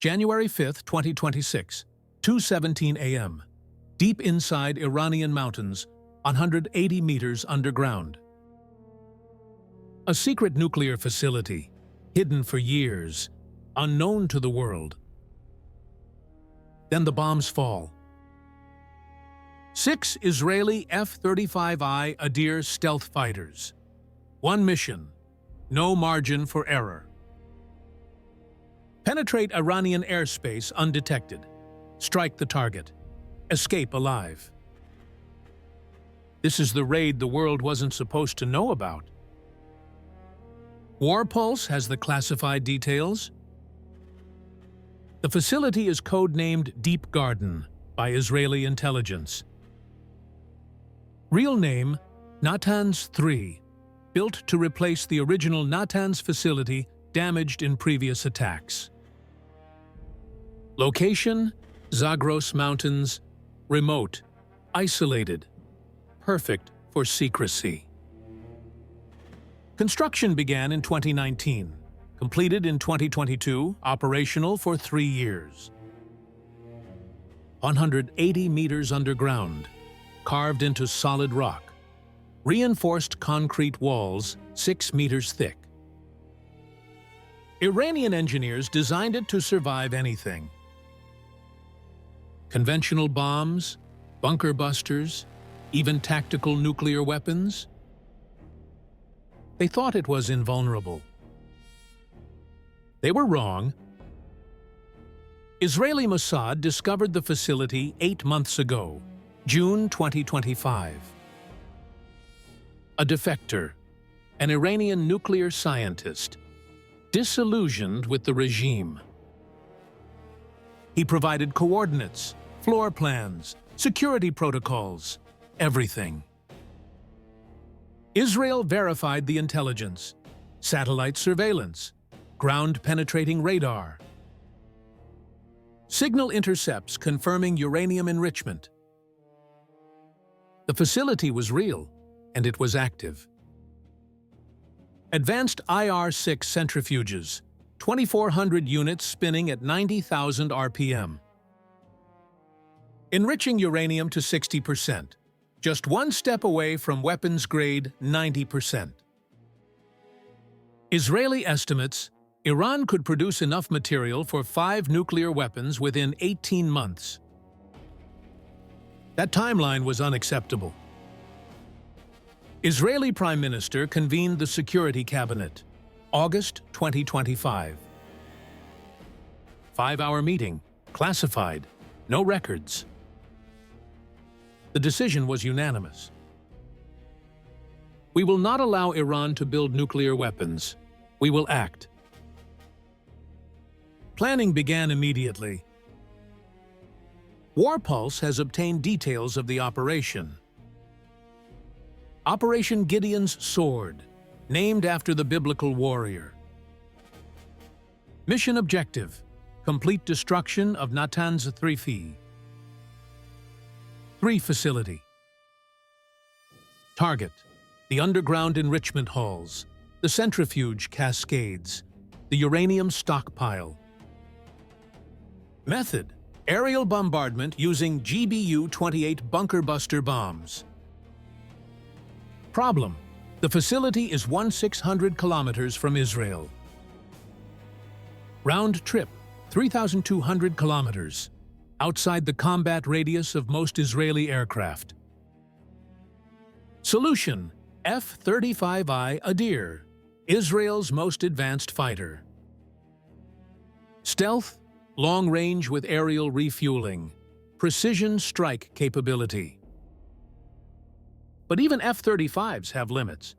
January 5, 2026, 2:17 a.m. Deep inside Iranian mountains, 180 meters underground. A secret nuclear facility, hidden for years, unknown to the world. Then the bombs fall. 6 Israeli F-35I Adir stealth fighters. One mission, no margin for error. Penetrate Iranian airspace undetected. Strike the target. Escape alive. This is the raid the world wasn't supposed to know about. War Pulse has the classified details. The facility is codenamed Deep Garden by Israeli intelligence. Real name, Natanz 3, built to replace the original Natanz facility damaged in previous attacks. Location, Zagros Mountains, remote, isolated, perfect for secrecy. Construction began in 2019, completed in 2022, operational for 3 years. 180 meters underground, carved into solid rock. Reinforced concrete walls 6 meters thick. Iranian engineers designed it to survive anything. Conventional bombs, bunker busters, even tactical nuclear weapons. They thought it was invulnerable. They were wrong. Israeli Mossad discovered the facility 8 months ago, June 2025. A defector, an Iranian nuclear scientist, disillusioned with the regime. He provided coordinates, floor plans, security protocols, everything. Israel verified the intelligence, satellite surveillance, ground-penetrating radar. Signal intercepts confirming uranium enrichment. The facility was real, and it was active. Advanced IR-6 centrifuges, 2,400 units spinning at 90,000 RPM. Enriching uranium to 60%, just one step away from weapons-grade 90%. Israeli estimates, Iran could produce enough material for 5 nuclear weapons within 18 months. That timeline was unacceptable. Israeli Prime Minister convened the Security Cabinet, August 2025. 5-hour meeting, classified, no records. The decision was unanimous. We will not allow Iran to build nuclear weapons. We will act. Planning began immediately. War Pulse has obtained details of the operation. Operation Gideon's Sword, named after the biblical warrior. Mission objective, complete destruction of Natanz 3 facility. Target, the underground enrichment halls, the centrifuge cascades, the uranium stockpile. Method, aerial bombardment using GBU-28 bunker buster bombs. Problem, the facility is 1,600 kilometers from Israel. Round trip, 3,200 kilometers, outside the combat radius of most Israeli aircraft. Solution, F-35I Adir, Israel's most advanced fighter. Stealth, long range with aerial refueling, precision strike capability. But even F-35s have limits.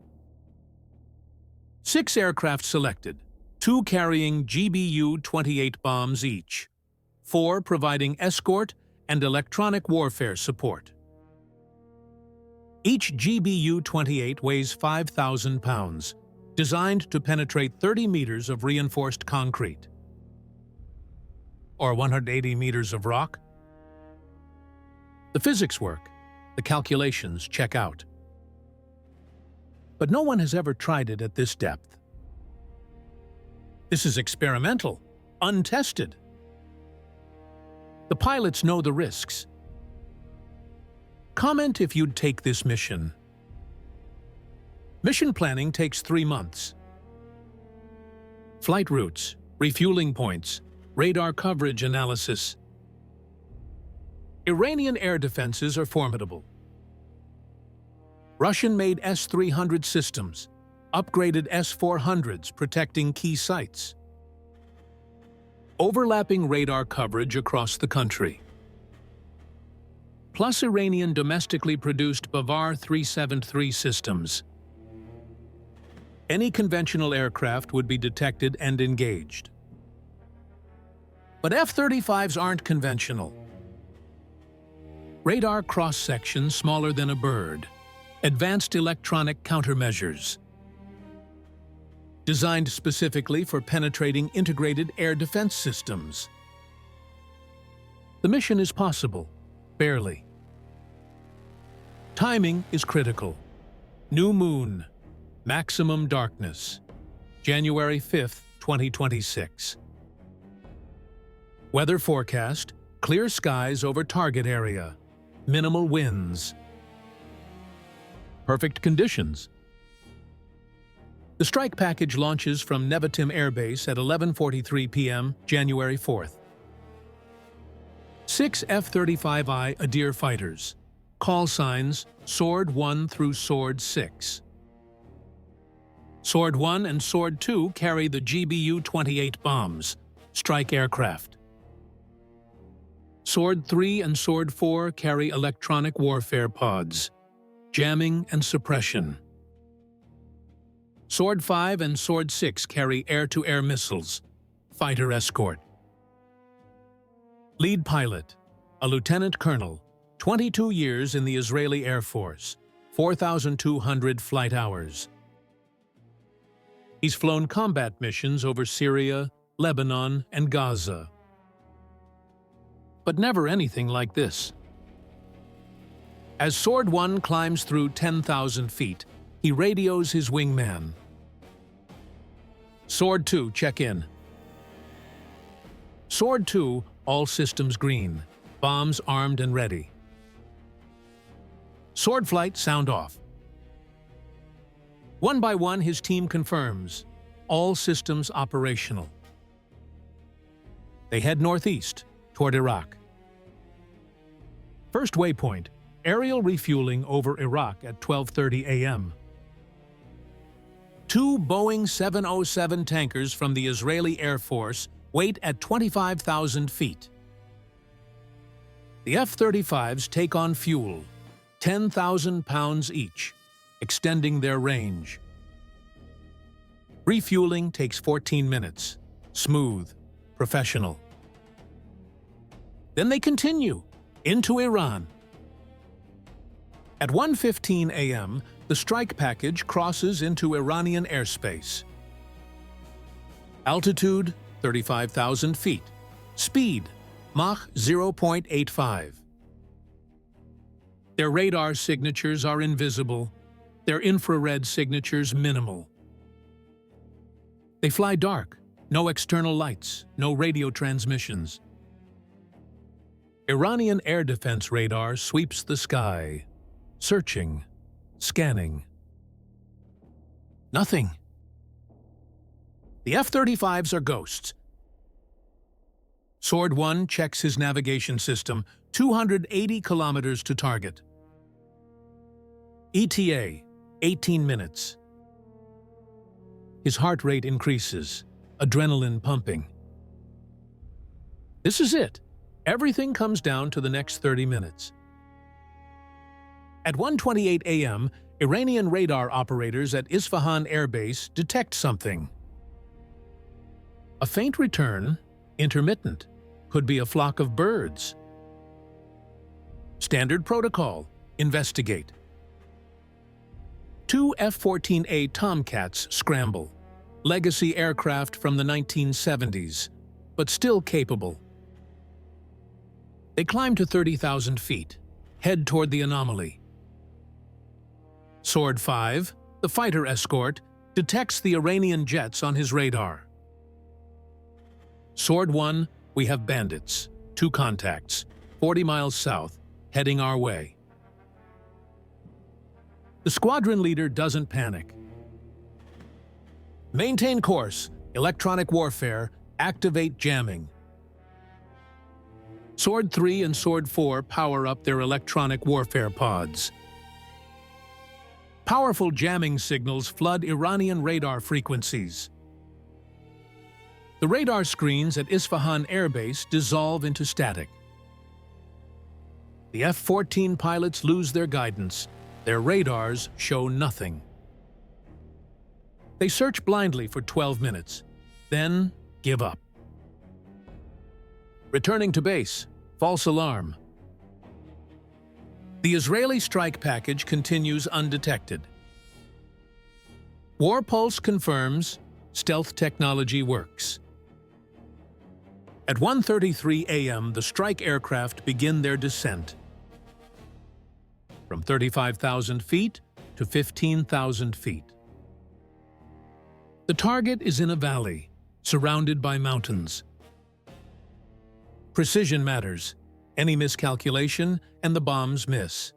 6 aircraft selected, 2 carrying GBU-28 bombs each, 4 providing escort and electronic warfare support. Each GBU-28 weighs 5,000 pounds, designed to penetrate 30 meters of reinforced concrete. Or 180 meters of rock. The physics work, the calculations check out. But no one has ever tried it at this depth. This is experimental, untested. The pilots know the risks. Comment if you'd take this mission. Mission planning takes 3 months. Flight routes, refueling points, radar coverage analysis. Iranian air defenses are formidable. Russian-made S-300 systems, upgraded S-400s protecting key sites. Overlapping radar coverage across the country. Plus Iranian domestically produced Bavar 373 systems. Any conventional aircraft would be detected and engaged. But F-35s aren't conventional. Radar cross-section smaller than a bird. Advanced electronic countermeasures. Designed specifically for penetrating integrated air defense systems. The mission is possible, barely. Timing is critical. New moon, maximum darkness, January 5th, 2026. Weather forecast, clear skies over target area, minimal winds. Perfect conditions. The strike package launches from Nevatim Air Base at 11:43 p.m., January 4th. 6 F-35I Adir fighters. Call signs Sword 1 through Sword 6. Sword 1 and Sword 2 carry the GBU-28 bombs, strike aircraft. Sword 3 and Sword 4 carry electronic warfare pods, jamming and suppression. Sword 5 and Sword 6 carry air-to-air missiles, fighter escort. Lead pilot, a lieutenant colonel, 22 years in the Israeli Air Force, 4,200 flight hours. He's flown combat missions over Syria, Lebanon, and Gaza. But never anything like this. As Sword 1 climbs through 10,000 feet, he radios his wingman. Sword 2, check in. Sword 2, all systems green. Bombs armed and ready. Sword flight, sound off. One by one, his team confirms. All systems operational. They head northeast, toward Iraq. First waypoint, aerial refueling over Iraq at 12:30 a.m. 2 Boeing 707 tankers from the Israeli Air Force wait at 25,000 feet. The F-35s take on fuel, 10,000 pounds each, extending their range. Refueling takes 14 minutes, smooth, professional. Then they continue, into Iran. At 1:15 a.m., the strike package crosses into Iranian airspace. Altitude, 35,000 feet. Speed, Mach 0.85. Their radar signatures are invisible, their infrared signatures minimal. They fly dark, no external lights, no radio transmissions. Iranian air defense radar sweeps the sky, searching, scanning. Nothing. The F-35s are ghosts. Sword 1 checks his navigation system, 280 kilometers to target. ETA, 18 minutes. His heart rate increases, adrenaline pumping. This is it. Everything comes down to the next 30 minutes. At 1:28 a.m., Iranian radar operators at Isfahan Air Base detect something. A faint return, intermittent, could be a flock of birds. Standard protocol, investigate. 2 F-14A Tomcats scramble, legacy aircraft from the 1970s, but still capable. They climb to 30,000 feet, head toward the anomaly. Sword 5, the fighter escort, detects the Iranian jets on his radar. Sword 1, we have bandits, 2 contacts, 40 miles south, heading our way. The squadron leader doesn't panic. Maintain course, electronic warfare, activate jamming. Sword 3 and Sword 4 power up their electronic warfare pods. Powerful jamming signals flood Iranian radar frequencies. The radar screens at Isfahan Air Base dissolve into static. The F-14 pilots lose their guidance. Their radars show nothing. They search blindly for 12 minutes, then give up. Returning to base, false alarm. The Israeli strike package continues undetected. War Pulse confirms stealth technology works. At 1:33 a.m., the strike aircraft begin their descent. From 35,000 feet to 15,000 feet. The target is in a valley, surrounded by mountains. Precision matters. Any miscalculation and the bombs miss.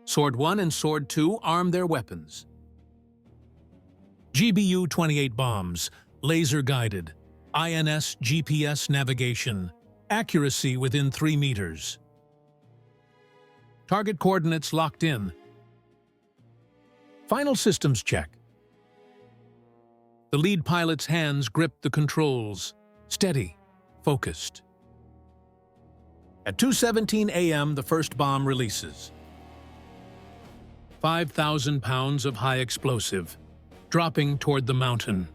Sword 1 and Sword 2 arm their weapons. GBU-28 bombs, laser-guided, INS GPS navigation, accuracy within 3 meters. Target coordinates locked in. Final systems check. The lead pilot's hands grip the controls, steady, focused. At 2:17 a.m., the first bomb releases. 5,000 pounds of high explosive, dropping toward the mountain.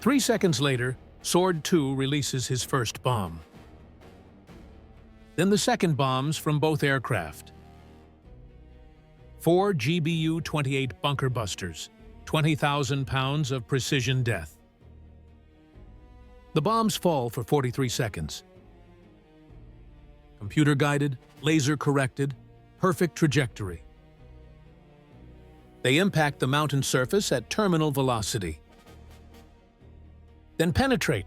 3 seconds later, Sword 2 releases his first bomb. Then the second bombs from both aircraft. 4 GBU-28 bunker busters, 20,000 pounds of precision death. The bombs fall for 43 seconds. Computer-guided, laser-corrected, perfect trajectory. They impact the mountain surface at terminal velocity. Then penetrate.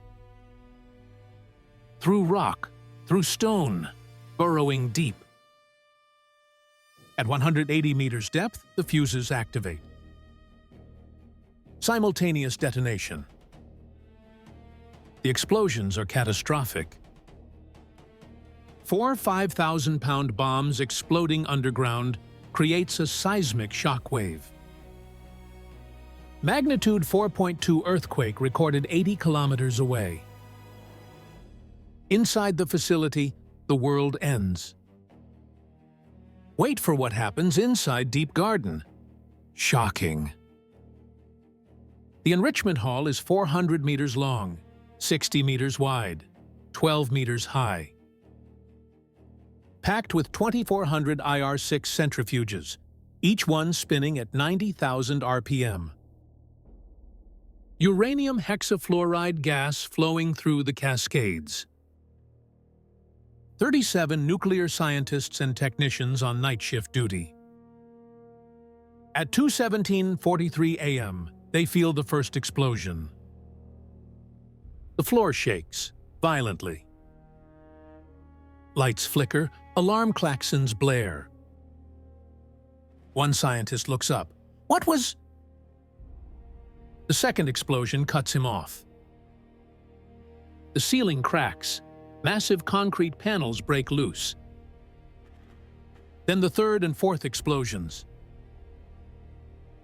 Through rock, through stone, burrowing deep. At 180 meters depth, the fuses activate. Simultaneous detonation. The explosions are catastrophic. 4 5,000-pound bombs exploding underground creates a seismic shockwave. Magnitude 4.2 earthquake recorded 80 kilometers away. Inside the facility, the world ends. Wait for what happens inside Deep Garden. Shocking. The enrichment hall is 400 meters long, 60 meters wide, 12 meters high. Packed with 2,400 IR-6 centrifuges, each one spinning at 90,000 RPM. Uranium hexafluoride gas flowing through the cascades. 37 nuclear scientists and technicians on night shift duty. At 2:17:43 a.m., they feel the first explosion. The floor shakes violently. Lights flicker, alarm klaxons blare. One scientist looks up. What was? The second explosion cuts him off. The ceiling cracks. Massive concrete panels break loose. Then the third and fourth explosions.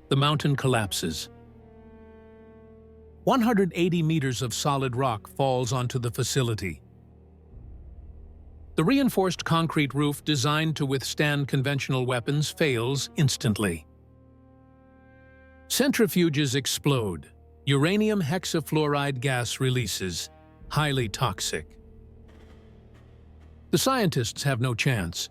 The mountain collapses. 180 meters of solid rock falls onto the facility. The reinforced concrete roof designed to withstand conventional weapons fails instantly. Centrifuges explode. Uranium hexafluoride gas releases, highly toxic. The scientists have no chance.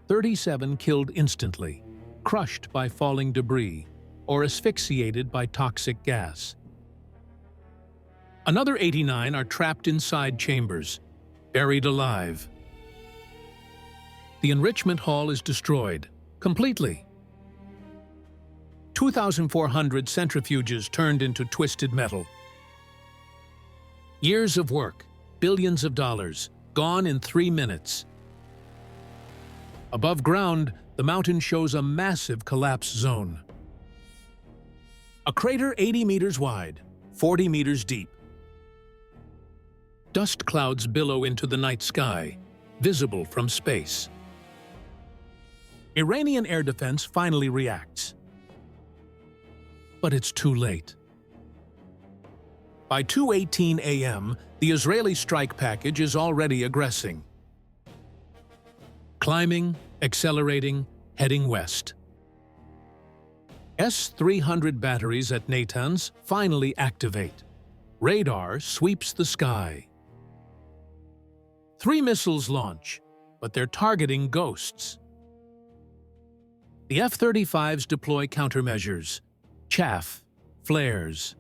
37 killed instantly, crushed by falling debris, or asphyxiated by toxic gas. Another 89 are trapped inside chambers, buried alive. The enrichment hall is destroyed, completely. 2,400 centrifuges turned into twisted metal. Years of work, billions of dollars, gone in 3 minutes. Above ground, the mountain shows a massive collapse zone. A crater 80 meters wide, 40 meters deep. Dust clouds billow into the night sky, visible from space. Iranian air defense finally reacts. But it's too late. By 2:18 a.m., the Israeli strike package is already aggressing. Climbing, accelerating, heading west. S-300 batteries at Natanz finally activate. Radar sweeps the sky. 3 missiles launch, but they're targeting ghosts. The F-35s deploy countermeasures. Chaff, flares.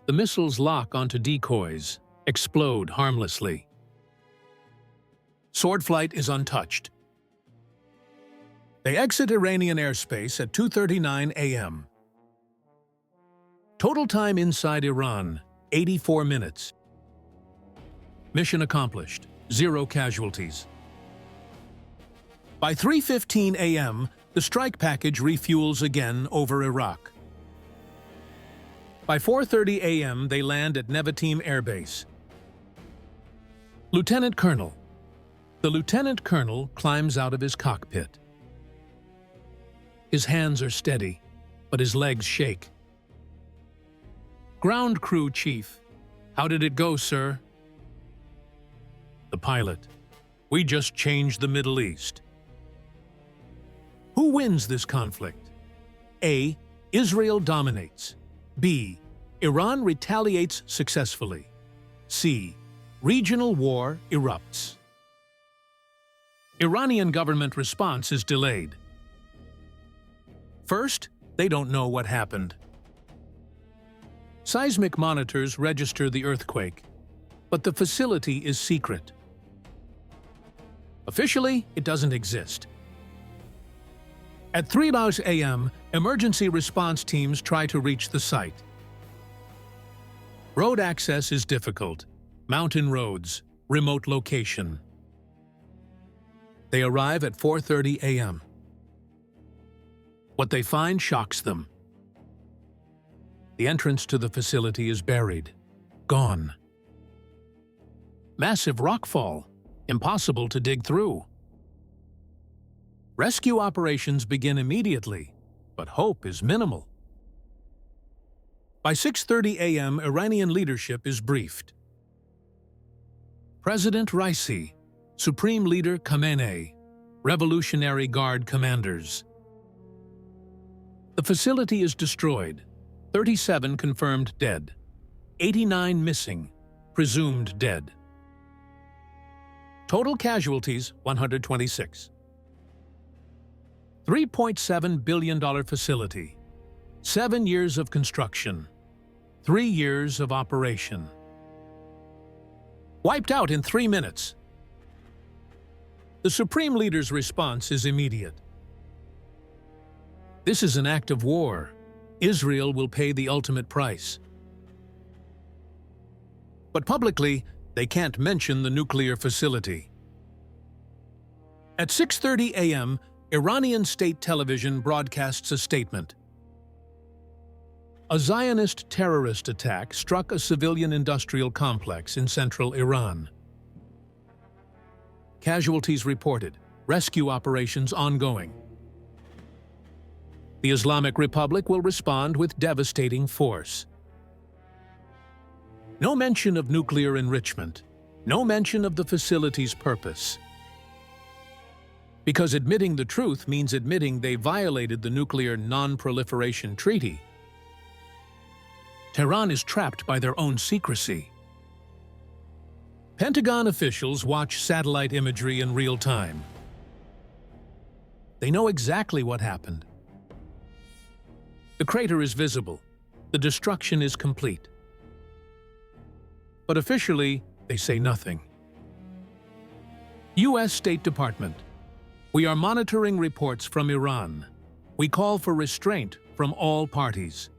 The missiles lock onto decoys, explode harmlessly. Sword flight is untouched. They exit Iranian airspace at 2:39 a.m. Total time inside Iran, 84 minutes. Mission accomplished, 0 casualties. By 3:15 a.m., the strike package refuels again over Iraq. By 4:30 a.m., they land at Nevatim Air Base. Lieutenant Colonel. The lieutenant colonel climbs out of his cockpit. His hands are steady, but his legs shake. Ground crew chief. How did it go, sir? The pilot. We just changed the Middle East. Who wins this conflict? A. Israel dominates. B. Iran retaliates successfully. C. Regional war erupts. Iranian government response is delayed. First, they don't know what happened. Seismic monitors register the earthquake, but the facility is secret. Officially, it doesn't exist. At 3 a.m., emergency response teams try to reach the site. Road access is difficult. Mountain roads, remote location. They arrive at 4:30 a.m. What they find shocks them. The entrance to the facility is buried, gone. Massive rockfall, impossible to dig through. Rescue operations begin immediately, but hope is minimal. By 6:30 a.m., Iranian leadership is briefed. President Raisi, Supreme Leader Khamenei, Revolutionary Guard commanders. The facility is destroyed, 37 confirmed dead, 89 missing, presumed dead. Total casualties, 126. $3.7 billion facility, 7 years of construction, 3 years of operation. Wiped out in 3 minutes. The Supreme Leader's response is immediate. This is an act of war. Israel will pay the ultimate price. But publicly, they can't mention the nuclear facility. At 6:30 a.m., Iranian state television broadcasts a statement. A Zionist terrorist attack struck a civilian industrial complex in central Iran. Casualties reported, rescue operations ongoing. The Islamic Republic will respond with devastating force. No mention of nuclear enrichment, no mention of the facility's purpose. Because admitting the truth means admitting they violated the Nuclear Non-Proliferation Treaty. Tehran is trapped by their own secrecy. Pentagon officials watch satellite imagery in real time. They know exactly what happened. The crater is visible. The destruction is complete. But officially, they say nothing. U.S. State Department. We are monitoring reports from Iran. We call for restraint from all parties.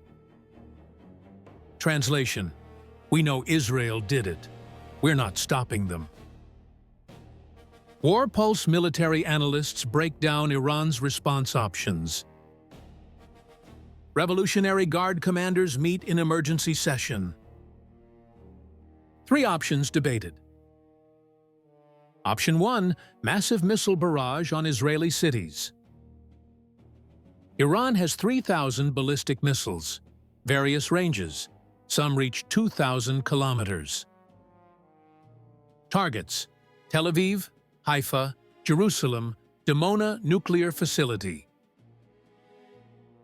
Translation. We know Israel did it. We're not stopping them. War Pulse military analysts break down Iran's response options. Revolutionary Guard commanders meet in emergency session. 3 options debated. Option 1, massive missile barrage on Israeli cities. Iran has 3,000 ballistic missiles, various ranges. Some reach 2,000 kilometers. Targets: Tel Aviv, Haifa, Jerusalem, Dimona nuclear facility.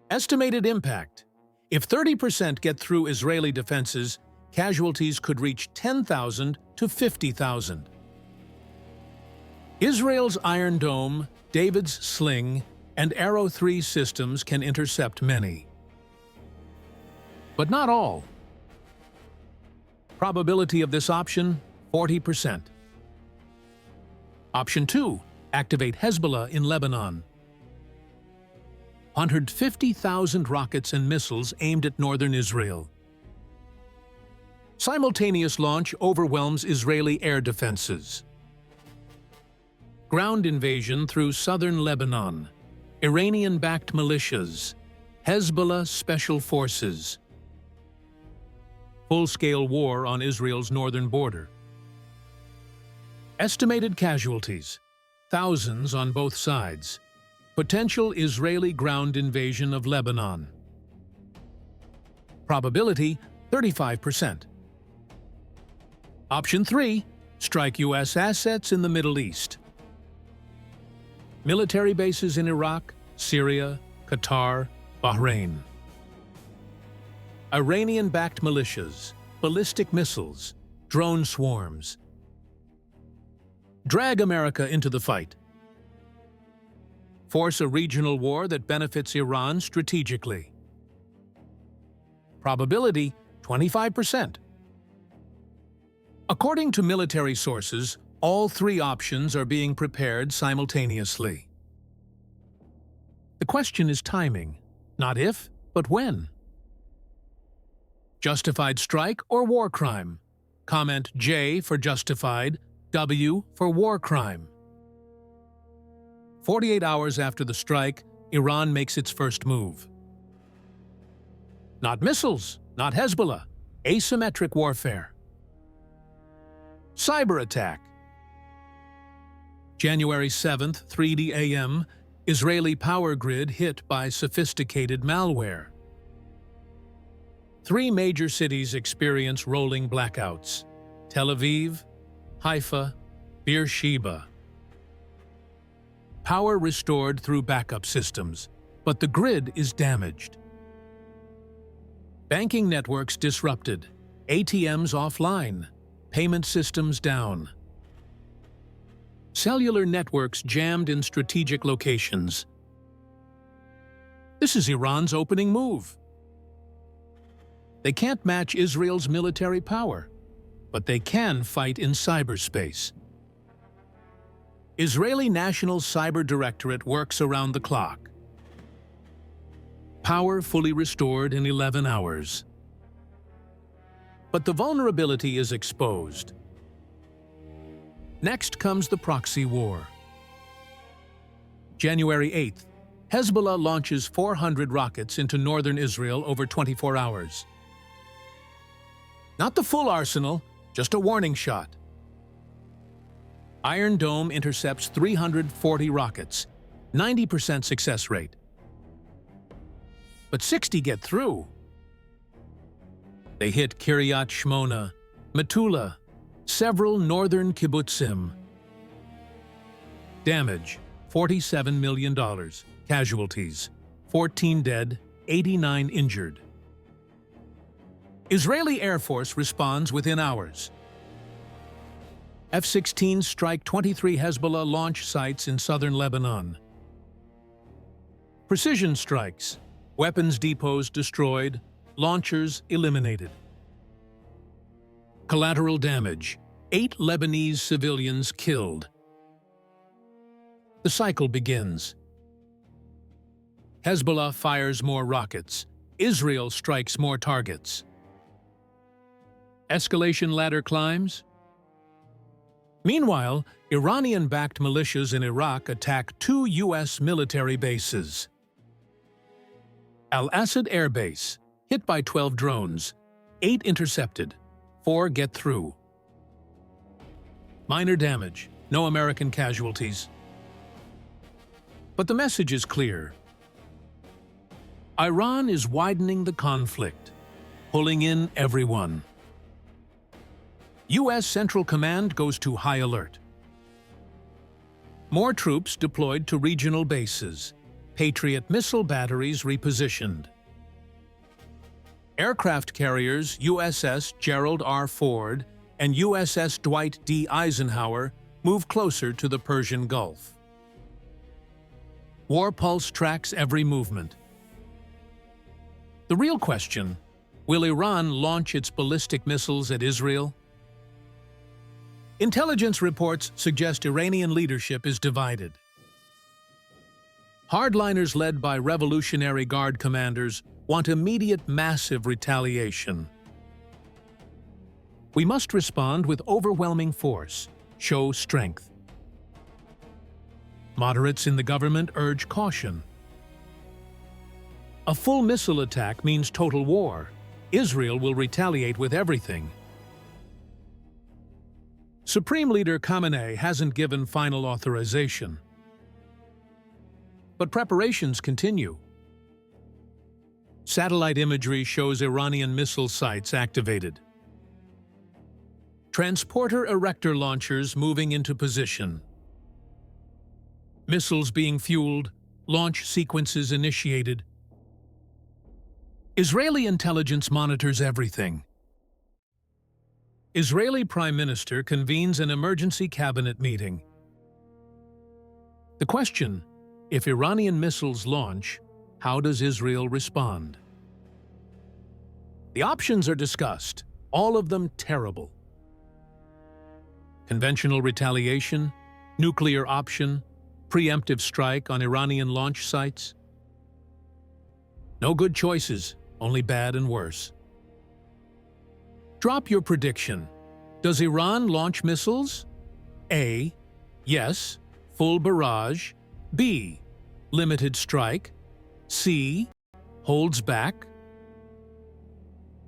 Estimated impact: if 30% get through Israeli defenses, casualties could reach 10,000 to 50,000. Israel's Iron Dome, David's Sling, and Arrow 3 systems can intercept many. But not all. Probability of this option, 40%. Option 2, activate Hezbollah in Lebanon. 150,000 rockets and missiles aimed at northern Israel. Simultaneous launch overwhelms Israeli air defenses. Ground invasion through southern Lebanon. Iranian-backed militias. Hezbollah special forces. Full-scale war on Israel's northern border. Estimated casualties: thousands on both sides. Potential Israeli ground invasion of Lebanon. Probability: 35%. Option 3, strike U.S. assets in the Middle East. Military bases in Iraq, Syria, Qatar, Bahrain. Iranian-backed militias, ballistic missiles, drone swarms. Drag America into the fight. Force a regional war that benefits Iran strategically. Probability: 25%. According to military sources, all 3 options are being prepared simultaneously. The question is timing, not if, but when. Justified strike or war crime? Comment J for justified, W for war crime. 48 hours after the strike, Iran makes its first move. Not missiles, not Hezbollah, asymmetric warfare. Cyber attack. January 7th, 3 a.m., Israeli power grid hit by sophisticated malware. 3 major cities experience rolling blackouts: Tel Aviv, Haifa, Beersheba. Power restored through backup systems, but the grid is damaged. Banking networks disrupted, ATMs offline, payment systems down. Cellular networks jammed in strategic locations. This is Iran's opening move. They can't match Israel's military power, but they can fight in cyberspace. Israeli National Cyber Directorate works around the clock. Power fully restored in 11 hours. But the vulnerability is exposed. Next comes the proxy war. January 8th, Hezbollah launches 400 rockets into northern Israel over 24 hours. Not the full arsenal, just a warning shot. Iron Dome intercepts 340 rockets, 90% success rate. But 60 get through. They hit Kiryat Shmona, Metula, several northern kibbutzim. Damage: $47 million. Casualties: 14 dead, 89 injured. Israeli Air Force responds within hours. F-16s strike 23 Hezbollah launch sites in southern Lebanon. Precision strikes: weapons depots destroyed, launchers eliminated. Collateral damage: 8 Lebanese civilians killed. The cycle begins. Hezbollah fires more rockets. Israel strikes more targets. Escalation ladder climbs. Meanwhile, Iranian-backed militias in Iraq attack 2 U.S. military bases. Al-Asad Air Base, hit by 12 drones, 8 intercepted, 4 get through. Minor damage, no American casualties. But the message is clear. Iran is widening the conflict, pulling in everyone. U.S. Central Command goes to high alert. More troops deployed to regional bases. Patriot missile batteries repositioned. Aircraft carriers USS Gerald R. Ford and USS Dwight D. Eisenhower move closer to the Persian Gulf. War Pulse tracks every movement. The real question, will Iran launch its ballistic missiles at Israel? Intelligence reports suggest Iranian leadership is divided. Hardliners led by Revolutionary Guard commanders want immediate massive retaliation. We must respond with overwhelming force, show strength. Moderates in the government urge caution. A full missile attack means total war. Israel will retaliate with everything. Supreme Leader Khamenei hasn't given final authorization. But preparations continue. Satellite imagery shows Iranian missile sites activated. Transporter erector launchers moving into position. Missiles being fueled, launch sequences initiated. Israeli intelligence monitors everything. Israeli Prime Minister convenes an emergency cabinet meeting. The question, if Iranian missiles launch, how does Israel respond? The options are discussed, all of them terrible. Conventional retaliation, nuclear option, preemptive strike on Iranian launch sites. No good choices, only bad and worse. Drop your prediction. Does Iran launch missiles? A. Yes, full barrage. B. Limited strike. C. Holds back.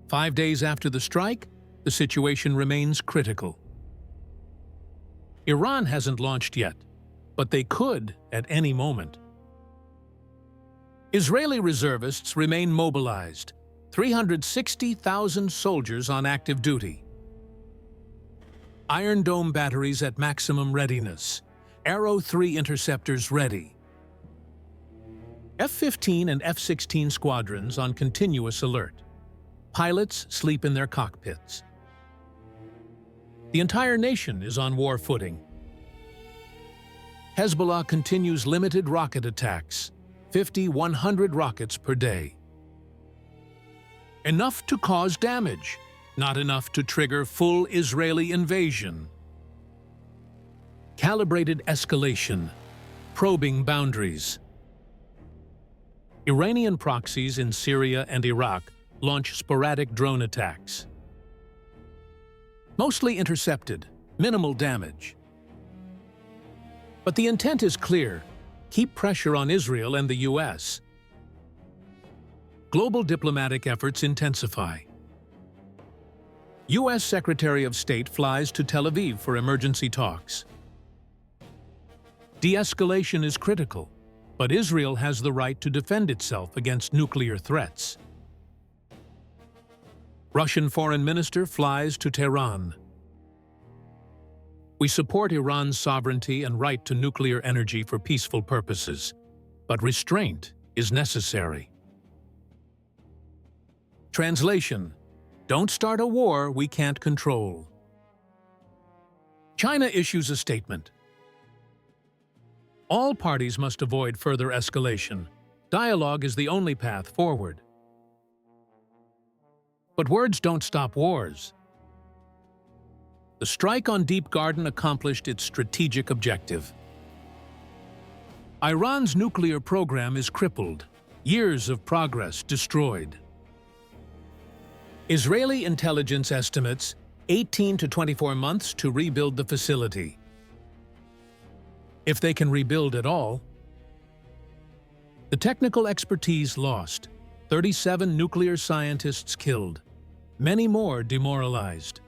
5 days after the strike, the situation remains critical. Iran hasn't launched yet, but they could at any moment. Israeli reservists remain mobilized, 360,000 soldiers on active duty. Iron Dome batteries at maximum readiness, Arrow 3 interceptors ready. F-15 and F-16 squadrons on continuous alert. Pilots sleep in their cockpits. The entire nation is on war footing. Hezbollah continues limited rocket attacks, 50-100 rockets per day. Enough to cause damage, not enough to trigger full Israeli invasion. Calibrated escalation, probing boundaries. Iranian proxies in Syria and Iraq launch sporadic drone attacks. Mostly intercepted, minimal damage. But the intent is clear: keep pressure on Israel and the U.S. Global diplomatic efforts intensify. U.S. Secretary of State flies to Tel Aviv for emergency talks. De-escalation is critical, but Israel has the right to defend itself against nuclear threats. Russian Foreign Minister flies to Tehran. We support Iran's sovereignty and right to nuclear energy for peaceful purposes, but restraint is necessary. Translation: don't start a war we can't control. China issues a statement. All parties must avoid further escalation. Dialogue is the only path forward. But words don't stop wars. The strike on Deep Garden accomplished its strategic objective. Iran's nuclear program is crippled, years of progress destroyed. Israeli intelligence estimates 18 to 24 months to rebuild the facility. If they can rebuild at all. The technical expertise lost, 37 nuclear scientists killed, many more demoralized.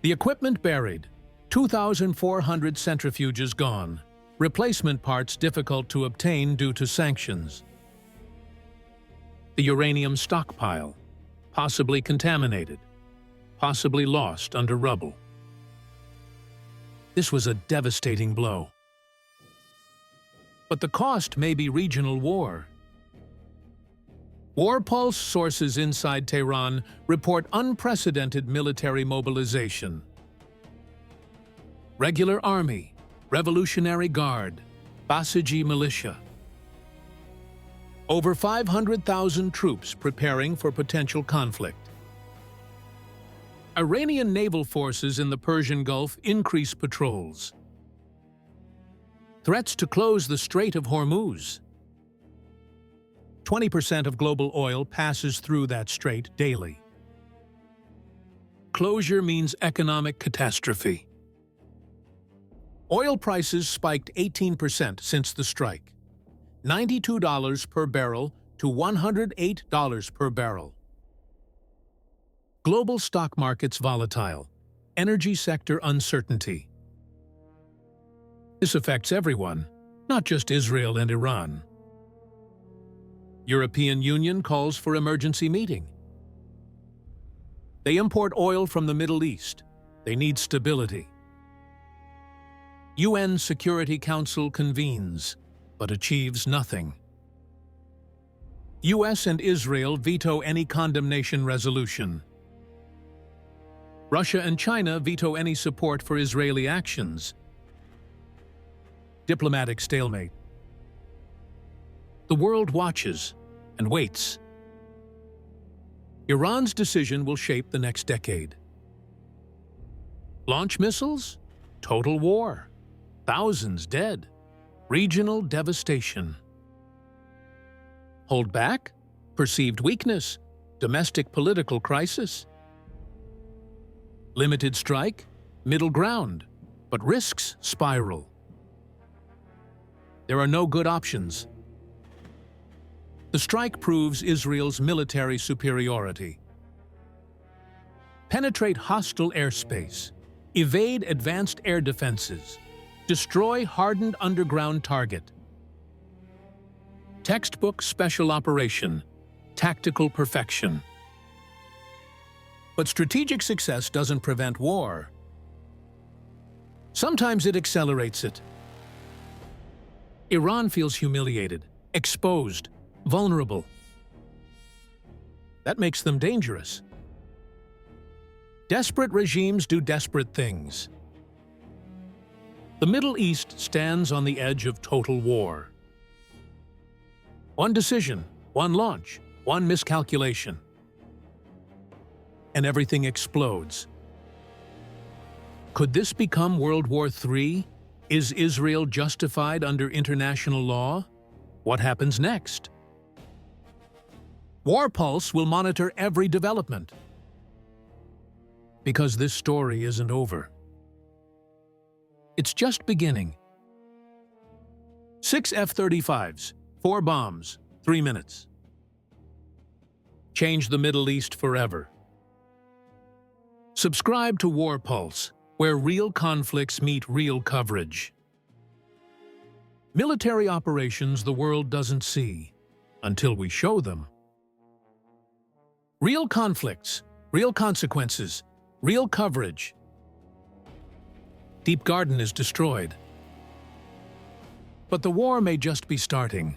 The equipment buried, 2,400 centrifuges gone, replacement parts difficult to obtain due to sanctions. The uranium stockpile, possibly contaminated, possibly lost under rubble. This was a devastating blow. But the cost may be regional war. War Pulse sources inside Tehran report unprecedented military mobilization. Regular Army, Revolutionary Guard, Basiji militia. Over 500,000 troops preparing for potential conflict. Iranian naval forces in the Persian Gulf increase patrols. Threats to close the Strait of Hormuz. 20% of global oil passes through that strait daily. Closure means economic catastrophe. Oil prices spiked 18% since the strike. $92 per barrel to $108 per barrel. Global stock markets volatile. Energy sector uncertainty. This affects everyone, not just Israel and Iran. European Union calls for emergency meeting. They import oil from the Middle East. They need stability. UN Security Council convenes, but achieves nothing. US and Israel veto any condemnation resolution. Russia and China veto any support for Israeli actions. Diplomatic stalemate. The world watches and waits. Iran's decision will shape the next decade. Launch missiles? Total war. Thousands dead. Regional devastation. Hold back? Perceived weakness. Domestic political crisis. Limited strike? Middle ground. But risks spiral. There are no good options. The strike proves Israel's military superiority. Penetrate hostile airspace. Evade advanced air defenses. Destroy hardened underground target. Textbook special operation. Tactical perfection. But strategic success doesn't prevent war. Sometimes it accelerates it. Iran feels humiliated, exposed, vulnerable. That makes them dangerous. Desperate regimes do desperate things. The Middle East stands on the edge of total war. One decision, one launch, one miscalculation. And everything explodes. Could this become World War III? Is Israel justified under international law? What happens next? War Pulse will monitor every development. Because this story isn't over. It's just beginning. 6 F-35s, 4 bombs, 3 minutes. Change the Middle East forever. Subscribe to War Pulse, where real conflicts meet real coverage. Military operations the world doesn't see until we show them. Real conflicts, real consequences, real coverage. Deep Garden is destroyed. But the war may just be starting.